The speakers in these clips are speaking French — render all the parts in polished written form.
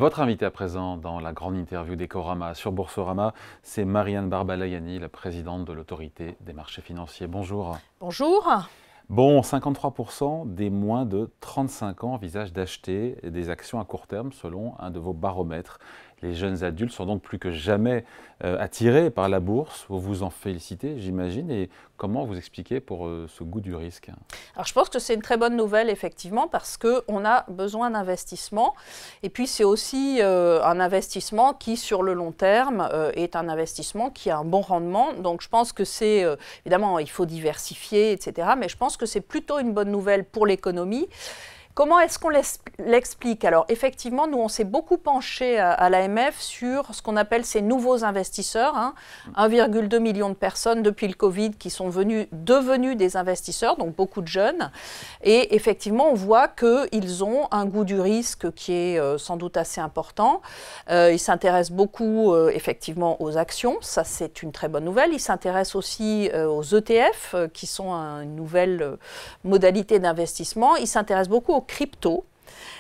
Votre invité à présent dans la grande interview d'Ecorama sur Boursorama, c'est Marianne Barbalayani, la présidente de l'autorité des marchés financiers. Bonjour. Bonjour. Bon, 53% des moins de 35 ans envisagent d'acheter des actions à court terme selon un de vos baromètres. Les jeunes adultes sont donc plus que jamais attirés par la bourse. Vous vous en félicitez, j'imagine. Et comment vous expliquez pour ce goût du risque? Alors, je pense que c'est une très bonne nouvelle, effectivement, parce qu'on a besoin d'investissement. Et puis, c'est aussi un investissement qui, sur le long terme, est un investissement qui a un bon rendement. Donc, je pense que c'est, évidemment, il faut diversifier, etc. Mais je pense que c'est plutôt une bonne nouvelle pour l'économie. Comment est-ce qu'on l'explique? Alors, effectivement, nous, on s'est beaucoup penché à l'AMF sur ce qu'on appelle ces nouveaux investisseurs, 1,2 million de personnes depuis le Covid qui sont devenus des investisseurs, donc beaucoup de jeunes. Et effectivement, on voit qu'ils ont un goût du risque qui est sans doute assez important. Ils s'intéressent beaucoup, effectivement, aux actions. Ça, c'est une très bonne nouvelle. Ils s'intéressent aussi aux ETF, qui sont une nouvelle modalité d'investissement. Ils s'intéressent beaucoup aux crypto.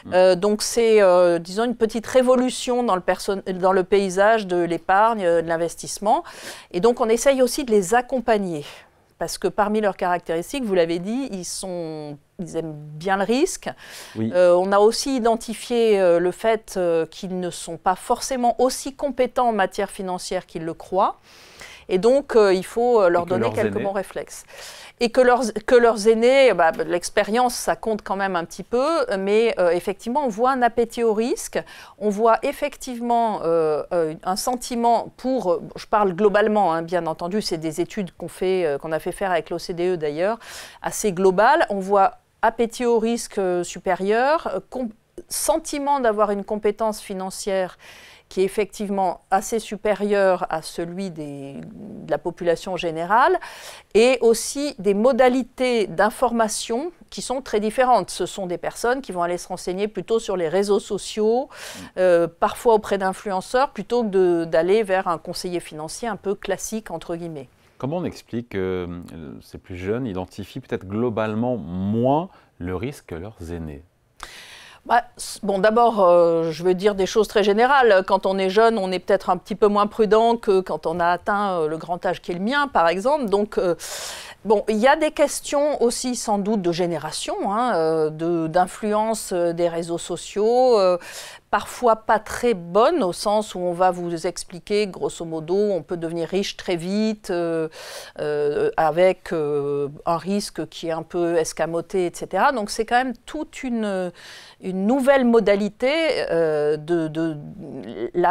Donc c'est, disons, une petite révolution dans le paysage de l'épargne, de l'investissement. Et donc on essaye aussi de les accompagner. Parce que parmi leurs caractéristiques, vous l'avez dit, ils aiment bien le risque. Oui. On a aussi identifié le fait qu'ils ne sont pas forcément aussi compétents en matière financière qu'ils le croient. Et donc, il faut leur donner quelques bons réflexes. Et que leurs aînés, l'expérience, ça compte quand même un petit peu, mais effectivement, on voit un appétit au risque, on voit effectivement un sentiment pour, je parle globalement, bien entendu, c'est des études qu'on a fait faire avec l'OCDE d'ailleurs, assez globales, on voit appétit au risque supérieur, sentiment d'avoir une compétence financière qui est effectivement assez supérieur à celui de la population générale, et aussi des modalités d'information qui sont très différentes. Ce sont des personnes qui vont aller se renseigner plutôt sur les réseaux sociaux, parfois auprès d'influenceurs, plutôt que d'aller vers un conseiller financier un peu classique, entre guillemets. Comment on explique que ces plus jeunes identifient peut-être globalement moins le risque que leurs aînés? Bon, d'abord, je veux dire des choses très générales. Quand on est jeune, on est peut-être un petit peu moins prudent que quand on a atteint le grand âge qui est le mien, par exemple. Donc, bon, il y a des questions aussi sans doute de génération, d'influence des réseaux sociaux, parfois pas très bonnes, au sens où on va vous expliquer, grosso modo, on peut devenir riche très vite, avec un risque qui est un peu escamoté, etc. Donc c'est quand même toute une nouvelle modalité de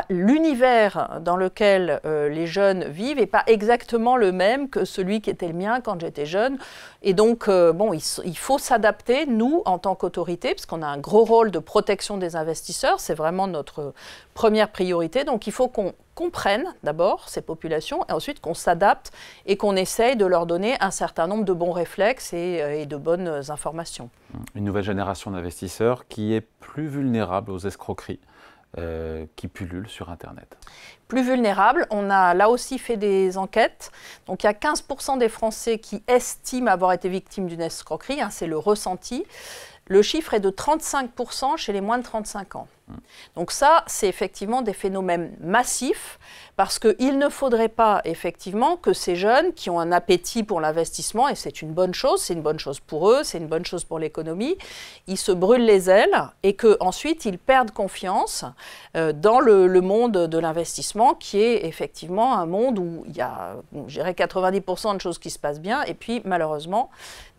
l'univers dans lequel les jeunes vivent n'est pas exactement le même que celui qui était le mien quand j'étais jeune. Et donc, bon, il faut s'adapter, nous, en tant qu'autorité, parce qu'on a un gros rôle de protection des investisseurs, c'est vraiment notre première priorité. Donc, il faut qu'on comprenne d'abord ces populations et ensuite qu'on s'adapte et qu'on essaye de leur donner un certain nombre de bons réflexes et de bonnes informations. Une nouvelle génération d'investisseurs qui est plus vulnérable aux escroqueries qui pullulent sur Internet. Plus vulnérables, on a là aussi fait des enquêtes. Donc il y a 15% des Français qui estiment avoir été victimes d'une escroquerie, c'est le ressenti. Le chiffre est de 35% chez les moins de 35 ans. Donc ça, c'est effectivement des phénomènes massifs parce qu'il ne faudrait pas effectivement que ces jeunes qui ont un appétit pour l'investissement, et c'est une bonne chose pour eux, c'est une bonne chose pour l'économie, ils se brûlent les ailes et qu'ensuite ils perdent confiance dans le monde de l'investissement qui est effectivement un monde où il y a, je dirais, 90% de choses qui se passent bien et puis malheureusement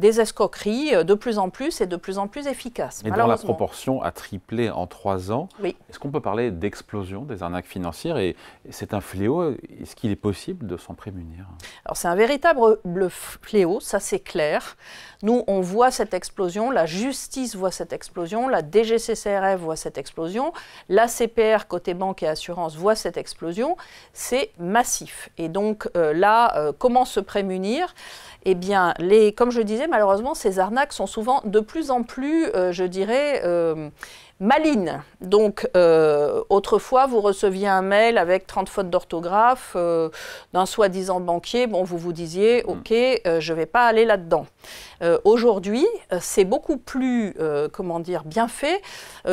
des escroqueries de plus en plus et de plus en plus efficaces. Et dont la proportion a triplé en 3 ans. Oui. Est-ce qu'on peut parler d'explosion des arnaques financières et c'est un fléau? Est-ce qu'il est possible de s'en prémunir? Alors c'est un véritable fléau, ça c'est clair. Nous, on voit cette explosion, la justice voit cette explosion, la DGCCRF voit cette explosion, la CPR côté banque et assurance voit cette explosion. C'est massif. Et donc comment se prémunir? Eh bien, comme je disais, malheureusement, ces arnaques sont souvent de plus en plus, je dirais, maligne. Donc, autrefois, vous receviez un mail avec 30 fautes d'orthographe d'un soi-disant banquier. Bon, vous vous disiez, OK, je ne vais pas aller là-dedans. Aujourd'hui, c'est beaucoup plus, comment dire, bien fait.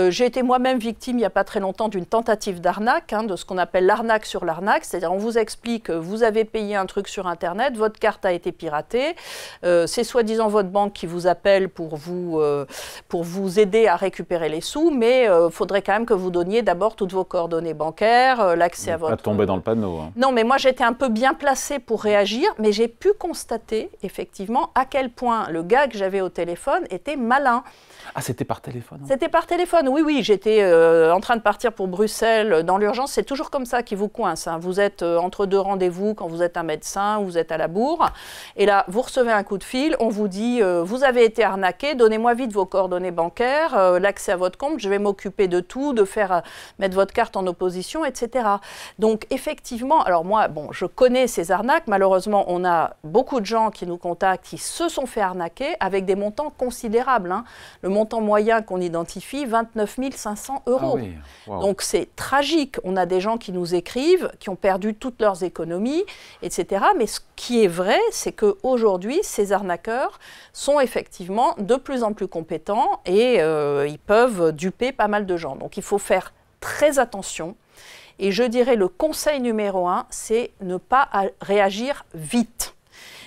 J'ai été moi-même victime, il n'y a pas très longtemps, d'une tentative d'arnaque, de ce qu'on appelle l'arnaque sur l'arnaque. C'est-à-dire, on vous explique que vous avez payé un truc sur Internet, votre carte a été piratée. C'est soi-disant votre banque qui vous appelle pour vous aider à récupérer les sous, mais il faudrait quand même que vous donniez d'abord toutes vos coordonnées bancaires, l'accès à votre... Pas tomber dans le panneau. Hein. Non, mais moi j'étais un peu bien placée pour réagir, mais j'ai pu constater effectivement à quel point le gars que j'avais au téléphone était malin. Ah, c'était par téléphone? C'était par téléphone, oui, oui. J'étais en train de partir pour Bruxelles dans l'urgence. C'est toujours comme ça qui vous coince. Vous êtes entre deux rendez-vous quand vous êtes un médecin, vous êtes à la bourre. Et là, vous recevez un coup de fil. On vous dit, vous avez été arnaqué, donnez-moi vite vos coordonnées bancaires, l'accès à votre compte. Je vais m'occuper de tout, de faire mettre votre carte en opposition, etc. Donc, effectivement, alors moi, bon, je connais ces arnaques. Malheureusement, on a beaucoup de gens qui nous contactent, qui se sont fait arnaquer avec des montants considérables. Le montant moyen qu'on identifie, 29 500 €. Ah oui. Wow. Donc c'est tragique. On a des gens qui nous écrivent, qui ont perdu toutes leurs économies, etc. Mais ce qui est vrai, c'est qu'aujourd'hui, ces arnaqueurs sont effectivement de plus en plus compétents et ils peuvent duper pas mal de gens. Donc il faut faire très attention. Et je dirais le conseil numéro 1, c'est ne pas réagir vite.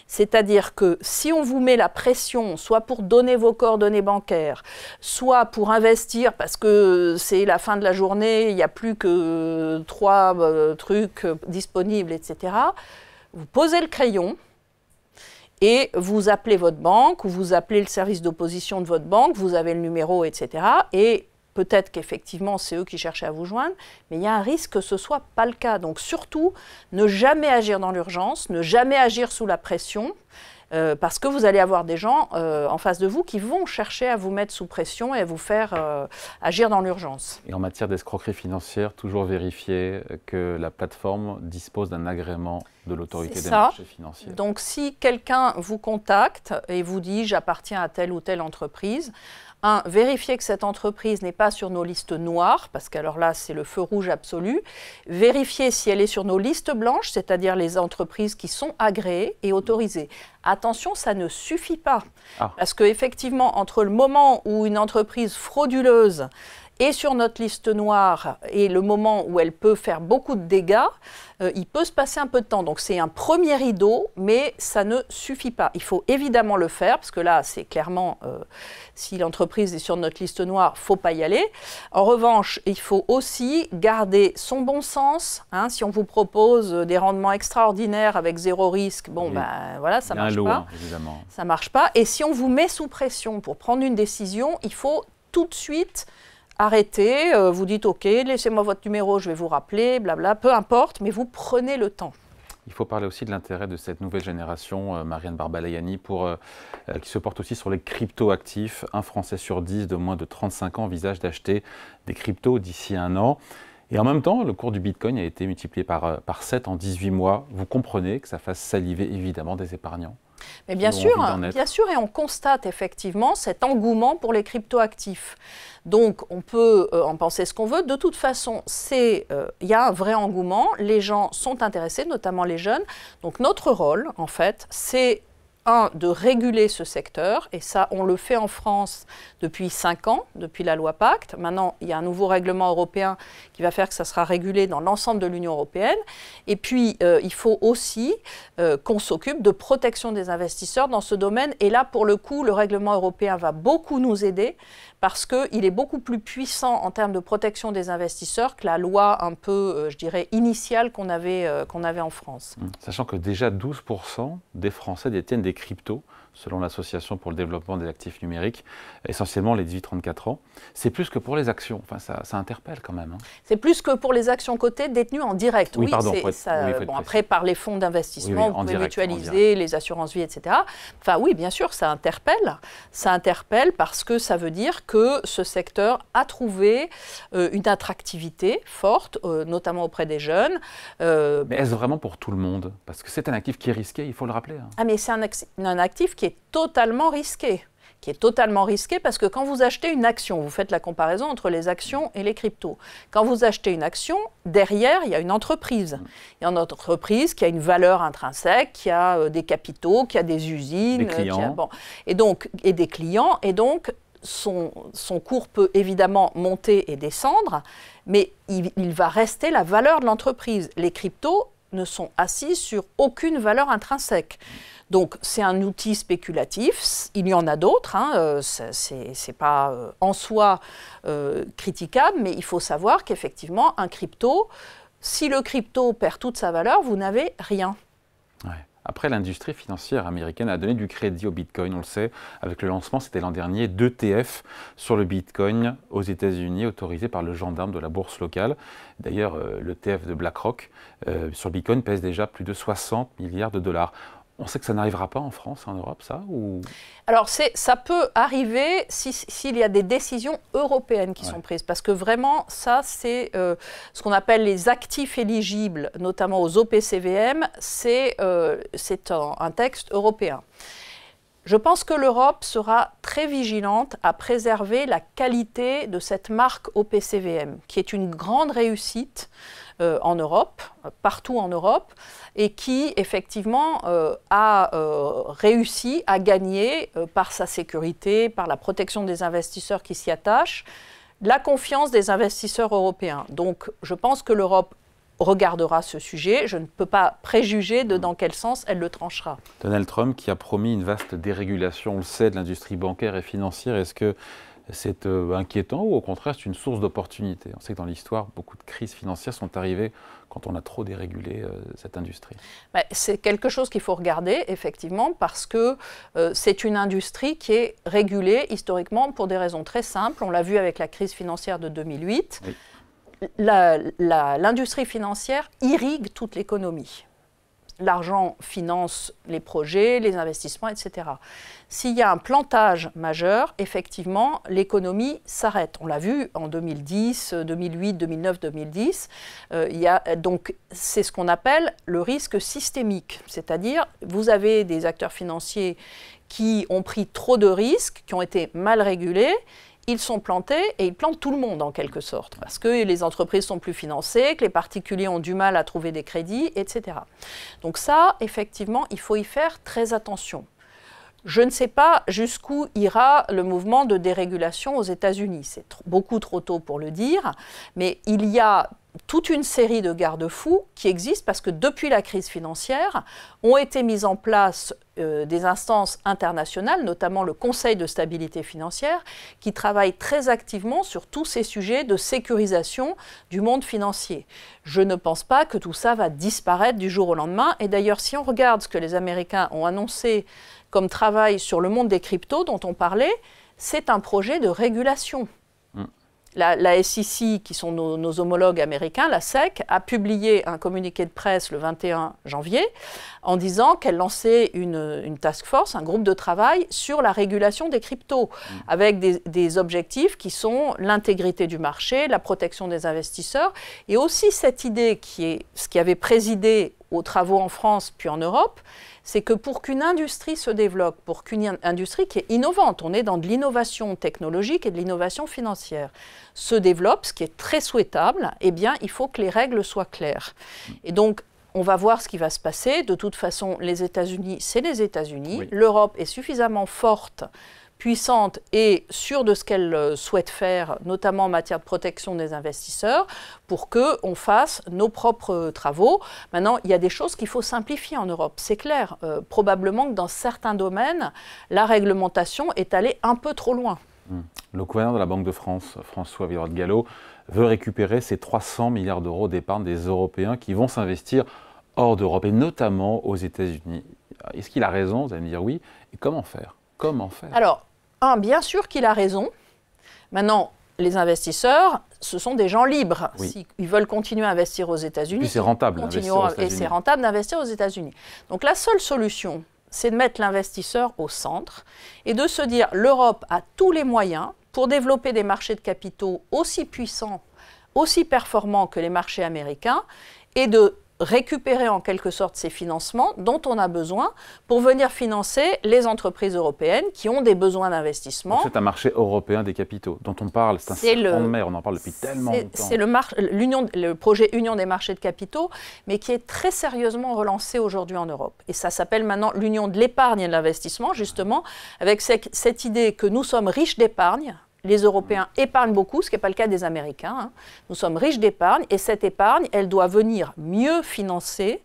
C'est-à-dire que si on vous met la pression, soit pour donner vos coordonnées bancaires, soit pour investir parce que c'est la fin de la journée, il n'y a plus que 3 trucs disponibles, etc., vous posez le crayon et vous appelez votre banque ou vous appelez le service d'opposition de votre banque, vous avez le numéro, etc. Et peut-être qu'effectivement, c'est eux qui cherchaient à vous joindre, mais il y a un risque que ce ne soit pas le cas. Donc surtout, ne jamais agir dans l'urgence, ne jamais agir sous la pression, parce que vous allez avoir des gens en face de vous qui vont chercher à vous mettre sous pression et à vous faire agir dans l'urgence. Et en matière d'escroquerie financière, toujours vérifier que la plateforme dispose d'un agrément de l'autorité des marchés financiers. Donc si quelqu'un vous contacte et vous dit « j'appartiens à telle ou telle entreprise », vérifiez que cette entreprise n'est pas sur nos listes noires, parce qu'alors là, c'est le feu rouge absolu. Vérifiez si elle est sur nos listes blanches, c'est-à-dire les entreprises qui sont agréées et autorisées. Attention, ça ne suffit pas. Parce qu'effectivement, entre le moment où une entreprise frauduleuse est sur notre liste noire et le moment où elle peut faire beaucoup de dégâts, il peut se passer un peu de temps. Donc c'est un premier rideau, mais ça ne suffit pas. Il faut évidemment le faire, parce que là, c'est clairement, si l'entreprise est sur notre liste noire, il ne faut pas y aller. En revanche, il faut aussi garder son bon sens. Si on vous propose des rendements extraordinaires avec 0 risque, bon, ben voilà, ça ne marche pas. Évidemment. Ça ne marche pas. Et si on vous met sous pression pour prendre une décision, il faut tout de suite arrêtez, vous dites OK, laissez-moi votre numéro, je vais vous rappeler, blabla, peu importe, mais vous prenez le temps. Il faut parler aussi de l'intérêt de cette nouvelle génération, Marianne Barbalayani, qui se porte aussi sur les crypto-actifs. Un Français sur 10 de moins de 35 ans envisage d'acheter des cryptos d'ici 1 an. Et en même temps, le cours du Bitcoin a été multiplié par 7 en 18 mois. Vous comprenez que ça fasse saliver évidemment des épargnants. Mais bien sûr, et on constate effectivement cet engouement pour les crypto-actifs. Donc, on peut en penser ce qu'on veut. De toute façon, il y a un vrai engouement. Les gens sont intéressés, notamment les jeunes. Donc, notre rôle, en fait, c'est de réguler ce secteur, et ça, on le fait en France depuis 5 ans, depuis la loi Pacte. Maintenant, il y a un nouveau règlement européen qui va faire que ça sera régulé dans l'ensemble de l'Union européenne. Et puis, il faut aussi qu'on s'occupe de protection des investisseurs dans ce domaine. Et là, pour le coup, le règlement européen va beaucoup nous aider, parce qu'il est beaucoup plus puissant en termes de protection des investisseurs que la loi un peu, je dirais, initiale qu'on avait en France. Sachant que déjà 12% des Français détiennent des cryptos, selon l'Association pour le développement des actifs numériques, essentiellement les 18-34 ans. C'est plus que pour les actions. Enfin, ça interpelle quand même. C'est plus que pour les actions cotées détenues en direct. Oui, pardon. Après, par les fonds d'investissement, vous pouvez mutualiser les assurances-vie, etc. Enfin, oui, bien sûr, ça interpelle. Ça interpelle parce que ça veut dire que ce secteur a trouvé une attractivité forte, notamment auprès des jeunes. Mais est-ce vraiment pour tout le monde? Parce que c'est un actif qui est risqué, il faut le rappeler. Ah, mais c'est un actif qui est totalement risqué. qui est totalement risqué parce que quand vous achetez une action, vous faites la comparaison entre les actions et les cryptos. Quand vous achetez une action, derrière, il y a une entreprise. Il y a une entreprise qui a une valeur intrinsèque, qui a des capitaux, qui a des usines, des clients. Et des clients. Et donc, son cours peut évidemment monter et descendre, mais il va rester la valeur de l'entreprise. Les cryptos ne sont assis sur aucune valeur intrinsèque. Donc, c'est un outil spéculatif. Il y en a d'autres. C'est pas en soi critiquable, mais il faut savoir qu'effectivement, un crypto, si le crypto perd toute sa valeur, vous n'avez rien. Ouais. Après, l'industrie financière américaine a donné du crédit au Bitcoin, on le sait, avec le lancement, c'était l'an dernier, d'ETF sur le Bitcoin aux États-Unis, autorisé par le gendarme de la bourse locale. D'ailleurs, l'ETF de BlackRock sur le Bitcoin pèse déjà plus de 60 milliards de dollars. On sait que ça n'arrivera pas en France, en Europe, ça ou... Alors, ça peut arriver s'il y a des décisions européennes qui sont prises. Parce que vraiment, ça, c'est ce qu'on appelle les actifs éligibles, notamment aux OPCVM, c'est un texte européen. Je pense que l'Europe sera très vigilante à préserver la qualité de cette marque OPCVM, qui est une grande réussite en Europe, partout en Europe, et qui, effectivement, a réussi à gagner, par sa sécurité, par la protection des investisseurs qui s'y attachent, la confiance des investisseurs européens. Donc, je pense que l'Europe regardera ce sujet. Je ne peux pas préjuger de dans quel sens elle le tranchera. Donald Trump qui a promis une vaste dérégulation, on le sait, de l'industrie bancaire et financière, est-ce que c'est inquiétant ou au contraire c'est une source d'opportunité? On sait que dans l'histoire, beaucoup de crises financières sont arrivées quand on a trop dérégulé cette industrie. C'est quelque chose qu'il faut regarder, effectivement, parce que c'est une industrie qui est régulée historiquement pour des raisons très simples. On l'a vu avec la crise financière de 2008. Oui. L'industrie financière irrigue toute l'économie. L'argent finance les projets, les investissements, etc. S'il y a un plantage majeur, effectivement, l'économie s'arrête. On l'a vu en 2010, 2008, 2009, 2010. Donc, c'est ce qu'on appelle le risque systémique. C'est-à-dire, vous avez des acteurs financiers qui ont pris trop de risques, qui ont été mal régulés. Ils sont plantés et ils plantent tout le monde en quelque sorte, parce que les entreprises sont plus financées, que les particuliers ont du mal à trouver des crédits, etc. Donc ça, effectivement, il faut y faire très attention. Je ne sais pas jusqu'où ira le mouvement de dérégulation aux États-Unis. C'est beaucoup trop tôt pour le dire, mais il y a toute une série de garde-fous qui existent parce que depuis la crise financière, ont été mises en place des instances internationales, notamment le Conseil de stabilité financière, qui travaille très activement sur tous ces sujets de sécurisation du monde financier. Je ne pense pas que tout ça va disparaître du jour au lendemain. Et d'ailleurs, si on regarde ce que les Américains ont annoncé comme travail sur le monde des cryptos dont on parlait, c'est un projet de régulation. La SEC, qui sont nos homologues américains, la SEC, a publié un communiqué de presse le 21 janvier en disant qu'elle lançait une task force, un groupe de travail sur la régulation des cryptos, avec des objectifs qui sont l'intégrité du marché, la protection des investisseurs, et aussi cette idée qui est ce qui avait présidé aux travaux en France puis en Europe, c'est que pour qu'une industrie se développe, pour qu'une industrie qui est innovante, on est dans de l'innovation technologique et de l'innovation financière, se développe, ce qui est très souhaitable, eh bien, il faut que les règles soient claires. Et donc, on va voir ce qui va se passer. De toute façon, les États-Unis, c'est les États-Unis. Oui. L'Europe est suffisamment forte, puissante et sûre de ce qu'elle souhaite faire, notamment en matière de protection des investisseurs, pour qu'on fasse nos propres travaux. Maintenant, il y a des choses qu'il faut simplifier en Europe, c'est clair. Probablement que dans certains domaines, la réglementation est allée un peu trop loin. Le gouverneur de la Banque de France, François Villeroy-de-Galhau, veut récupérer ces 300 milliards d'euros d'épargne des Européens qui vont s'investir hors d'Europe, et notamment aux États-Unis. Est-ce qu'il a raison? Vous allez me dire oui. Et comment faire? Comment faire? Alors, bien sûr qu'il a raison. Maintenant, les investisseurs, ce sont des gens libres. Oui. S'ils veulent continuer à investir aux États-Unis, c'est rentable d'investir aux États-Unis. Et c'est rentable d'investir aux États-Unis. Donc la seule solution, c'est de mettre l'investisseur au centre et de se dire l'Europe a tous les moyens pour développer des marchés de capitaux aussi puissants, aussi performants que les marchés américains, et de récupérer en quelque sorte ces financements dont on a besoin pour venir financer les entreprises européennes qui ont des besoins d'investissement. C'est un marché européen des capitaux dont on parle, c'est un serpent de mer, on en parle depuis tellement longtemps. C'est le projet Union des marchés de capitaux, mais qui est très sérieusement relancé aujourd'hui en Europe. Et ça s'appelle maintenant l'Union de l'épargne et de l'investissement, justement, avec cette idée que nous sommes riches d'épargne. Les Européens épargnent beaucoup, ce qui n'est pas le cas des Américains. Hein. Nous sommes riches d'épargne et cette épargne, elle doit venir mieux financer.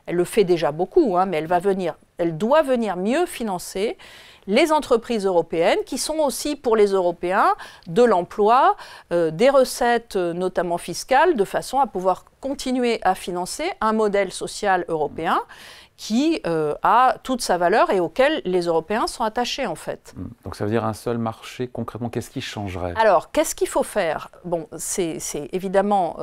Elle le fait déjà beaucoup, hein, mais elle doit venir mieux financer les entreprises européennes qui sont aussi pour les Européens de l'emploi, des recettes notamment fiscales, de façon à pouvoir continuer à financer un modèle social européen qui a toute sa valeur et auquel les Européens sont attachés en fait. Donc ça veut dire un seul marché, concrètement, qu'est-ce qui changerait? Alors, qu'est-ce qu'il faut faire? Bon, c'est évidemment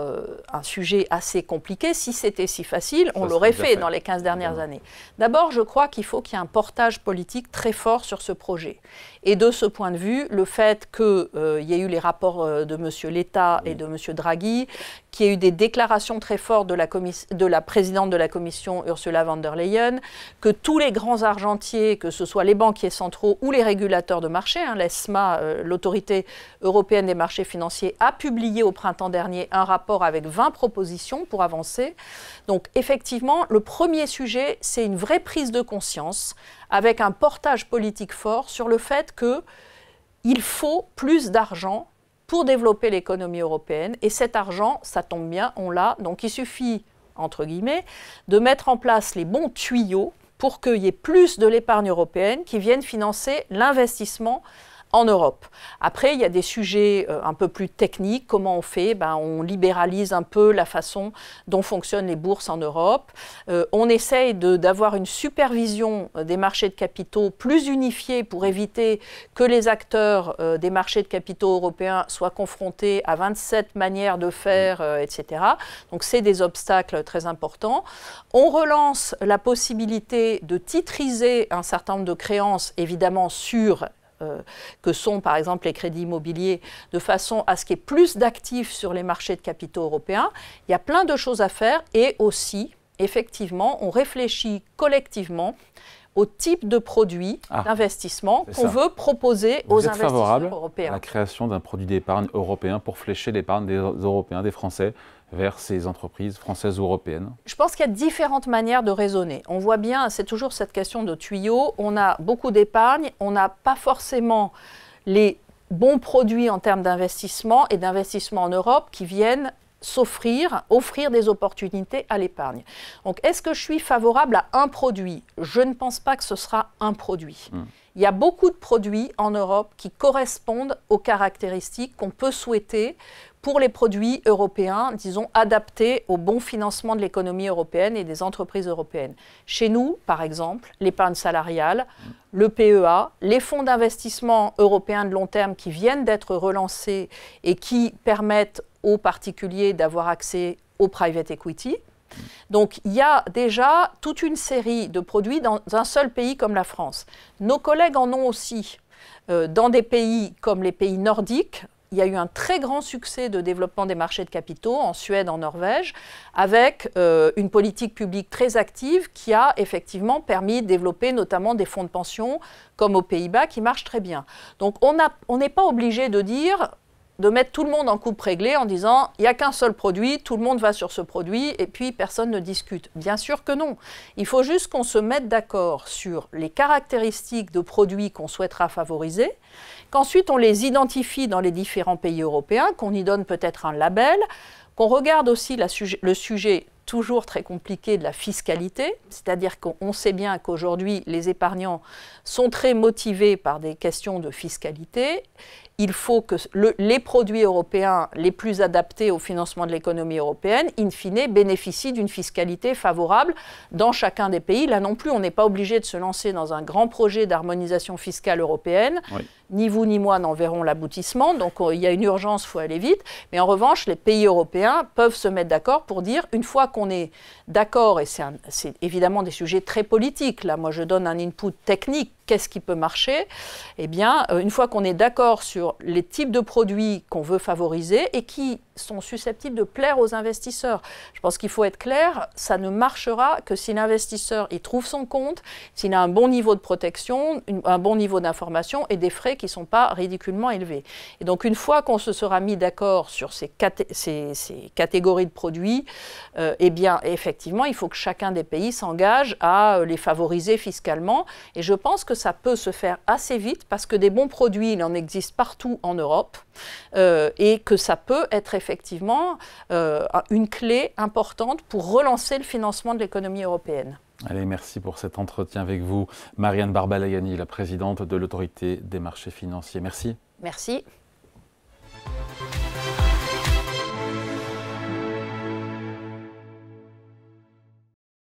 un sujet assez compliqué. Si c'était si facile, on l'aurait fait dans les 15 dernières années. D'abord, je crois qu'il faut qu'il y ait un portage politique très fort sur ce projet. Et de ce point de vue, le fait qu'il y ait eu les rapports de M. Letta et de M. Draghi, qu'il y ait eu des déclarations très fortes de la présidente de la Commission, Ursula von der Leyen, que tous les grands argentiers, que ce soit les banquiers centraux ou les régulateurs de marché, hein, l'ESMA, l'autorité européenne des marchés financiers, a publié au printemps dernier un rapport avec 20 propositions pour avancer. Donc effectivement, le premier sujet, c'est une vraie prise de conscience avec un portage politique fort sur le fait qu'il faut plus d'argent pour développer l'économie européenne. Et cet argent, ça tombe bien, on l'a. Donc il suffit, entre guillemets, de mettre en place les bons tuyaux pour qu'il y ait plus de l'épargne européenne qui vienne financer l'investissement en Europe. Après, il y a des sujets un peu plus techniques. Comment on fait? On libéralise un peu la façon dont fonctionnent les bourses en Europe. On essaye d'avoir une supervision des marchés de capitaux plus unifiée pour éviter que les acteurs des marchés de capitaux européens soient confrontés à 27 manières de faire, etc. Donc, c'est des obstacles très importants. On relance la possibilité de titriser un certain nombre de créances, évidemment, que sont par exemple les crédits immobiliers, de façon à ce qu'il y ait plus d'actifs sur les marchés de capitaux européens. Il y a plein de choses à faire et aussi, effectivement, on réfléchit collectivement au type de produit d'investissement qu'on veut proposer aux investisseurs européens. Vous êtes favorable à la création d'un produit d'épargne européen pour flécher l'épargne des Européens, des Français, vers ces entreprises françaises ou européennes? Je pense qu'il y a différentes manières de raisonner. On voit bien, c'est toujours cette question de tuyaux. On a beaucoup d'épargne, on n'a pas forcément les bons produits en termes d'investissement et d'investissement en Europe qui viennent offrir des opportunités à l'épargne. Donc, est-ce que je suis favorable à un produit? Je ne pense pas que ce sera un produit. Il y a beaucoup de produits en Europe qui correspondent aux caractéristiques qu'on peut souhaiter pour les produits européens, disons, adaptés au bon financement de l'économie européenne et des entreprises européennes. Chez nous, par exemple, l'épargne salariale, le PEA, les fonds d'investissement européens de long terme qui viennent d'être relancés et qui permettent aux particuliers d'avoir accès au private equity. Donc, il y a déjà toute une série de produits dans un seul pays comme la France. Nos collègues en ont aussi dans des pays comme les pays nordiques. Il y a eu un très grand succès de développement des marchés de capitaux en Suède, en Norvège, avec une politique publique très active qui a effectivement permis de développer notamment des fonds de pension, comme aux Pays-Bas, qui marchent très bien. Donc, on n'est pas obligé de mettre tout le monde en coupe réglée en disant il n'y a qu'un seul produit, tout le monde va sur ce produit et puis personne ne discute. Bien sûr que non. Il faut juste qu'on se mette d'accord sur les caractéristiques de produits qu'on souhaitera favoriser, qu'ensuite on les identifie dans les différents pays européens, qu'on y donne peut-être un label, qu'on regarde aussi le sujet toujours très compliqué de la fiscalité, c'est-à-dire qu'on sait bien qu'aujourd'hui les épargnants sont très motivés par des questions de fiscalité. Il faut que les produits européens les plus adaptés au financement de l'économie européenne, in fine, bénéficient d'une fiscalité favorable dans chacun des pays. Là non plus, on n'est pas obligé de se lancer dans un grand projet d'harmonisation fiscale européenne. Oui. Ni vous ni moi n'en verrons l'aboutissement, donc il y a une urgence, il faut aller vite. Mais en revanche, les pays européens peuvent se mettre d'accord pour dire, une fois qu'on est d'accord, et c'est évidemment des sujets très politiques, là moi je donne un input technique, qu'est-ce qui peut marcher? Eh bien, une fois qu'on est d'accord sur les types de produits qu'on veut favoriser et qui sont susceptibles de plaire aux investisseurs. Je pense qu'il faut être clair, ça ne marchera que si l'investisseur y trouve son compte, s'il a un bon niveau de protection, un bon niveau d'information et des frais qui ne sont pas ridiculement élevés. Et donc une fois qu'on se sera mis d'accord sur ces catégories de produits, eh bien effectivement il faut que chacun des pays s'engage à les favoriser fiscalement. Et je pense que ça peut se faire assez vite parce que des bons produits, il en existe partout en Europe et que ça peut être effectivement une clé importante pour relancer le financement de l'économie européenne. Allez, merci pour cet entretien avec vous. Marianne Barbalayani, la présidente de l'Autorité des marchés financiers. Merci. Merci.